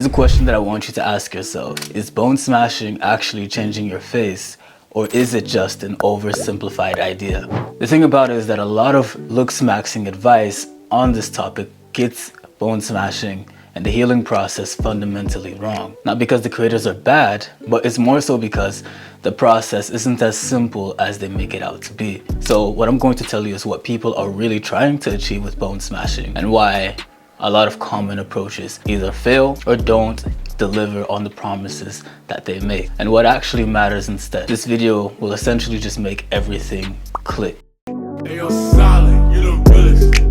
Here's a question that I want you to ask yourself. Is bone smashing actually changing your face, or is it just an oversimplified idea? The thing about it is that a lot of looks maxing advice on this topic gets bone smashing and the healing process fundamentally wrong. Not because the creators are bad, but it's more so because the process isn't as simple as they make it out to be. So what I'm going to tell you is what people are really trying to achieve with bone smashing and why a lot of common approaches either fail or don't deliver on the promises that they make, and what actually matters instead. This video will essentially just make everything click. Hey, yo, solid, you the realest.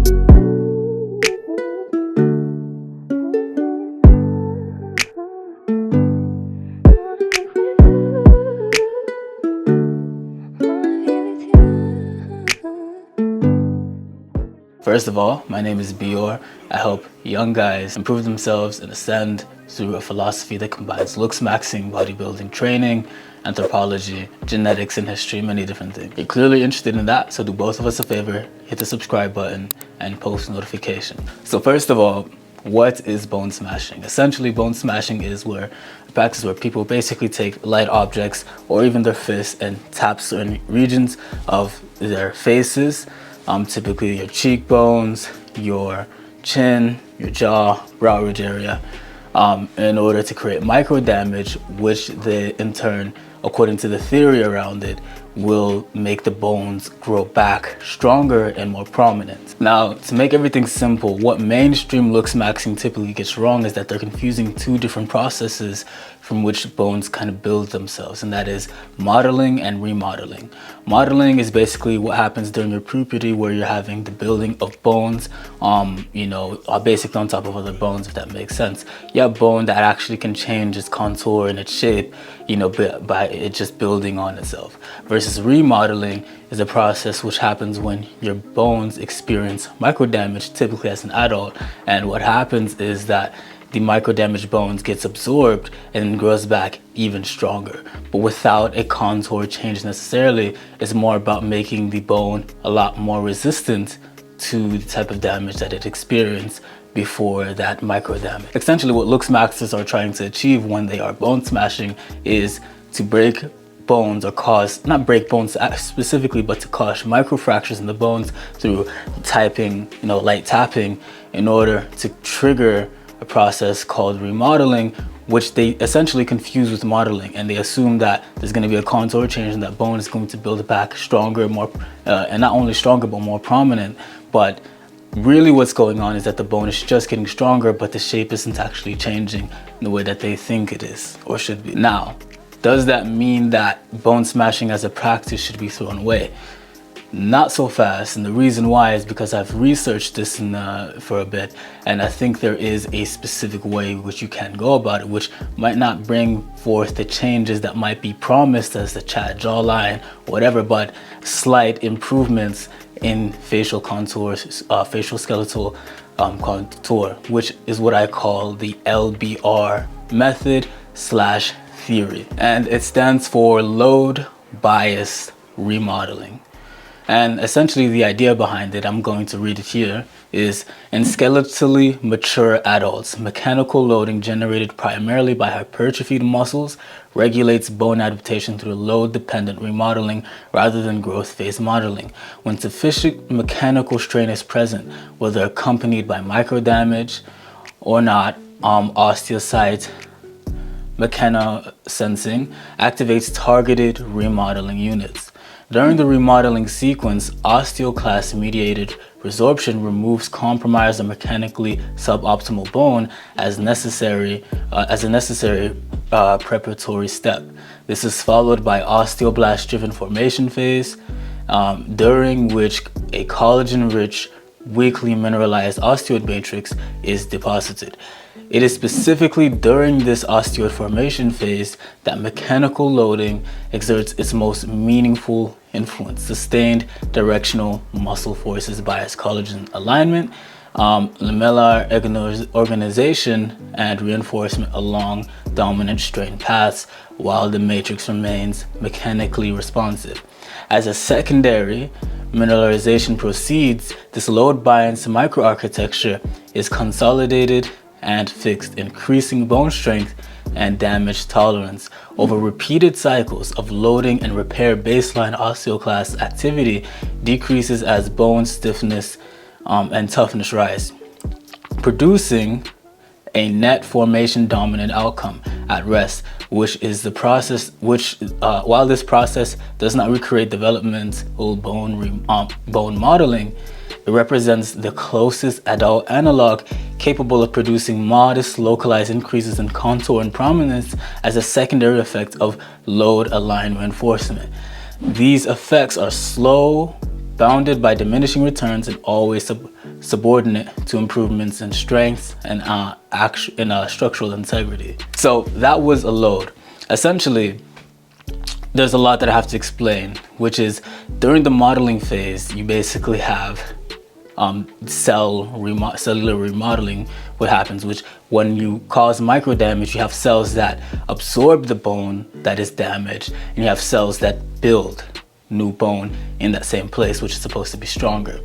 First of all, my name is Bior. I help young guys improve themselves and ascend through a philosophy that combines looks maxing, bodybuilding training, anthropology, genetics, and history, many different things. You're clearly interested in that, so do both of us a favor, hit the subscribe button and post notification. So first of all, what is bone smashing? Essentially, bone smashing is a practice where people basically take light objects or even their fists and tap certain regions of their faces, typically your cheekbones, your chin, your jaw, brow ridge area, in order to create micro damage, which they in turn, according to the theory around it, will make the bones grow back stronger and more prominent. Now, to make everything simple, what mainstream looks maxing typically gets wrong is that they're confusing two different processes from which bones kind of build themselves, and that is modeling and remodeling. Modeling is basically what happens during your puberty, where you're having the building of bones, basically on top of other bones, if that makes sense. You have bone that actually can change its contour and its shape, by it just building on itself. Versus remodeling is a process which happens when your bones experience micro damage, typically as an adult, and what happens is that the micro damaged bones gets absorbed and grows back even stronger, but without a contour change necessarily. It's more about making the bone a lot more resistant to the type of damage that it experienced before that micro damage. Essentially, what looks maxers are trying to achieve when they are bone smashing is to break bones, or not break bones specifically, but to cause microfractures in the bones through light tapping, in order to trigger a process called remodeling, which they essentially confuse with modeling, and they assume that there's going to be a contour change and that bone is going to build back stronger, more and not only stronger but more prominent. But really what's going on is that the bone is just getting stronger, but the shape isn't actually changing in the way that they think it is or should be. Now, does that mean that bone smashing as a practice should be thrown away? Not so fast, and the reason why is because I've researched this for a bit, and I think there is a specific way which you can go about it, which might not bring forth the changes that might be promised as the chat jawline, whatever, but slight improvements in facial contours, facial skeletal contour, which is what I call the LBR method / theory, and it stands for load biased remodeling. And essentially the idea behind it, I'm going to read it here, is in skeletally mature adults, mechanical loading generated primarily by hypertrophied muscles regulates bone adaptation through load-dependent remodeling rather than growth phase modeling. When sufficient mechanical strain is present, whether accompanied by micro damage or not, osteocyte mechanosensing activates targeted remodeling units. During the remodeling sequence, osteoclast-mediated resorption removes compromised or mechanically suboptimal bone as a necessary preparatory step. This is followed by osteoblast-driven formation phase, during which a collagen-rich, weakly mineralized osteoid matrix is deposited. It is specifically during this osteoid formation phase that mechanical loading exerts its most meaningful influence. Sustained directional muscle forces bias collagen alignment, lamellar organization, and reinforcement along dominant strain paths while the matrix remains mechanically responsive. As a secondary mineralization proceeds, this load bias microarchitecture is consolidated and fixed, increasing bone strength and damage tolerance. Over repeated cycles of loading and repair, baseline osteoclast activity decreases as bone stiffness and toughness rise, producing a net formation dominant outcome at rest, which is the process while this process does not recreate developmental bone modeling, it represents the closest adult analog capable of producing modest localized increases in contour and prominence as a secondary effect of load aligned reinforcement. These effects are slow, bounded by diminishing returns, and always subordinate to improvements in strength and structural integrity. So that was a load. Essentially, there's a lot that I have to explain, which is during the modeling phase, you basically have cellular remodeling. What happens, which when you cause micro damage, you have cells that absorb the bone that is damaged, and you have cells that build new bone in that same place, which is supposed to be stronger.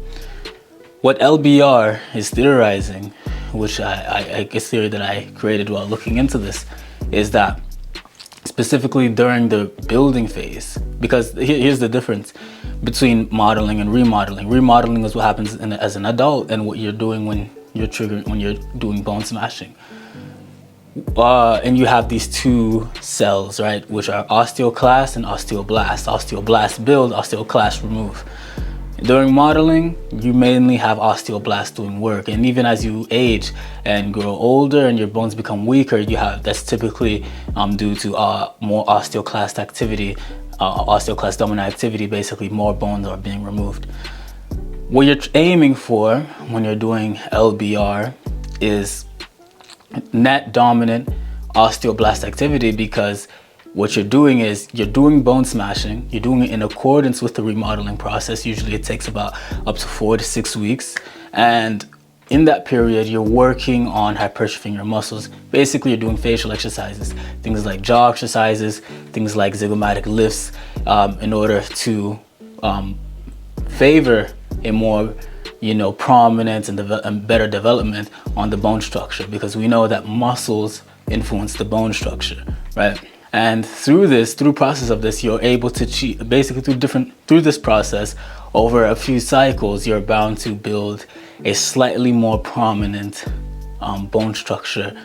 What LBR is theorizing, which I guess theory that I created while looking into this, is that specifically during the building phase, because here's the difference between modeling and remodeling. Remodeling is what happens as an adult, and what you're doing when you're doing bone smashing. And you have these two cells, right, which are osteoclast and osteoblast. Osteoblast build, osteoclast remove. During modeling, you mainly have osteoblasts doing work, and even as you age and grow older and your bones become weaker, that's typically due to more osteoclast activity, osteoclast dominant activity. Basically, more bones are being removed. What you're aiming for when you're doing LBR is net dominant osteoblast activity, because what you're doing is you're doing bone smashing, you're doing it in accordance with the remodeling process. Usually it takes about up to 4 to 6 weeks, and in that period you're working on hypertrophying your muscles. Basically, you're doing facial exercises, things like jaw exercises, things like zygomatic lifts, in order to favor a more prominent and better development on the bone structure, because we know that muscles influence the bone structure, right? And through process of this, you're able to achieve, basically through this process, over a few cycles, you're bound to build a slightly more prominent bone structure.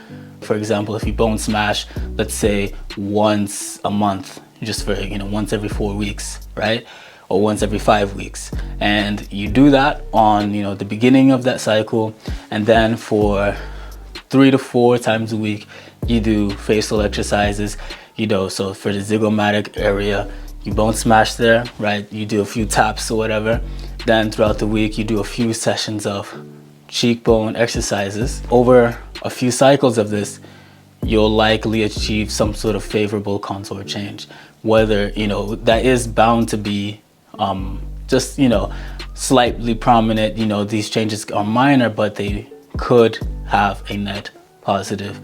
For example, if you bone smash, let's say once a month, just for once every 4 weeks, right? Or once every 5 weeks, and you do that on the beginning of that cycle, and then for 3 to 4 times a week you do facial exercises. So for the zygomatic area, you bone smash there, right? You do a few taps or whatever. Then throughout the week you do a few sessions of cheekbone exercises. Over a few cycles of this, you'll likely achieve some sort of favorable contour change, whether that is bound to be just slightly prominent. These changes are minor, but they could have a net positive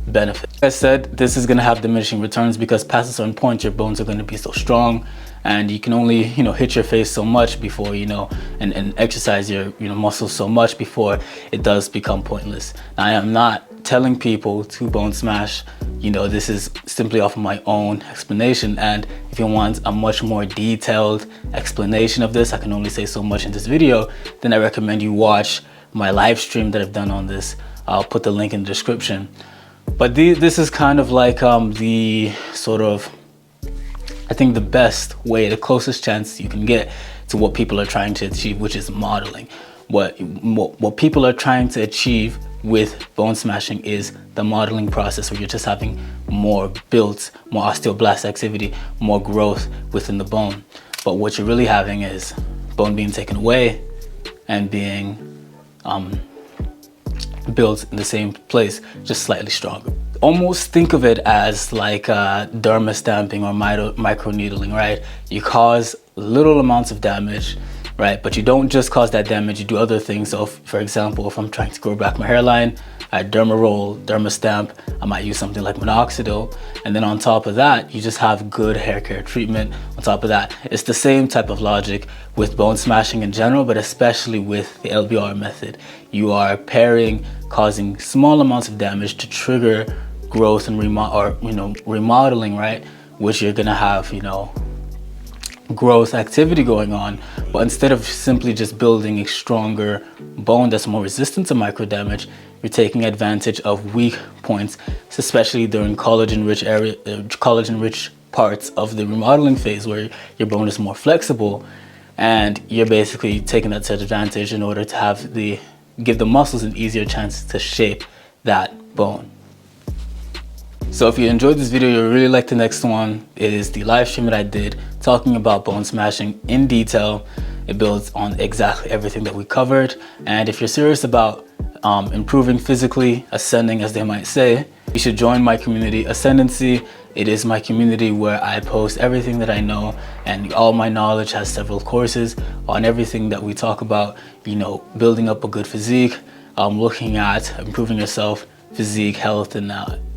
benefit. Like I said, this is going to have diminishing returns, because past a certain point your bones are going to be so strong, and you can only hit your face so much before and exercise your muscles so much before it does become pointless. Now, I am not telling people to bone smash. This is simply off of my own explanation, and if you want a much more detailed explanation of this, I can only say so much in this video. Then I recommend you watch my live stream that I've done on this. I'll put the link in the description. But this is kind of like the sort of, I think, the best way, the closest chance you can get to what people are trying to achieve, which is modeling. What people are trying to achieve with bone smashing is the modeling process, where you're just having more built, more osteoblast activity, more growth within the bone. But what you're really having is bone being taken away and being built in the same place, just slightly stronger. Almost think of it as like derma stamping or microneedling, right? You cause little amounts of damage, right? But you don't just cause that damage, you do other things. So for example, if I'm trying to grow back my hairline, I derma roll, derma stamp, I might use something like minoxidil. And then on top of that, you just have good hair care treatment. On top of that, it's the same type of logic with bone smashing in general, but especially with the LBR method. You are pairing causing small amounts of damage to trigger growth and remodeling, right? Which you're gonna have, growth activity going on. But instead of simply just building a stronger bone that's more resistant to micro damage, you're taking advantage of weak points, especially during collagen-rich parts of the remodeling phase, where your bone is more flexible, and you're basically taking that to advantage in order to give the muscles an easier chance to shape that bone. So if you enjoyed this video, you'll really like the next one. It is the live stream that I did talking about bone smashing in detail. It builds on exactly everything that we covered. And if you're serious about improving physically, ascending as they might say, you should join my community, Ascendancy. It is my community where I post everything that I know, and all my knowledge has several courses on everything that we talk about, building up a good physique, looking at improving yourself, physique, health, and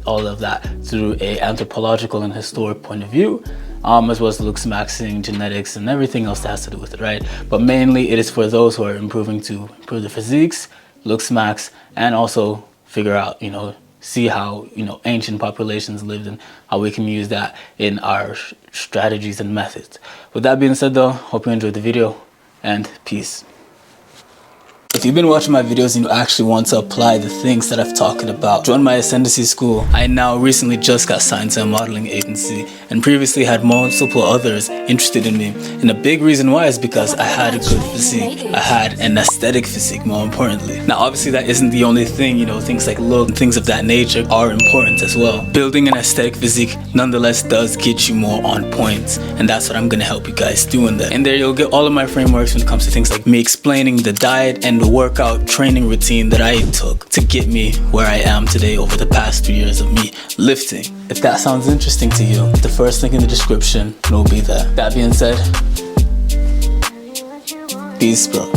all of that through a anthropological and historic point of view, as well as looks maxing, genetics, and everything else that has to do with it, right? But mainly it is for those who are improving to improve their physiques, looks max, and also figure out, see how, ancient populations lived and how we can use that in our strategies and methods. With that being said though, hope you enjoyed the video, and peace. If you've been watching my videos and you actually want to apply the things that I've talked about, join my Ascendancy school. I now recently just got signed to a modeling agency and previously had multiple others interested in me. And a big reason why is because I had a good physique. I had an aesthetic physique, more importantly. Now obviously that isn't the only thing, things like look and things of that nature are important as well. Building an aesthetic physique nonetheless does get you more on point, and that's what I'm gonna help you guys do in there. And there you'll get all of my frameworks when it comes to things like me explaining the diet and the workout training routine that I took to get me where I am today over the past 3 years of me lifting. If that sounds interesting to you, the first link in the description will be there. That being said, peace, bro.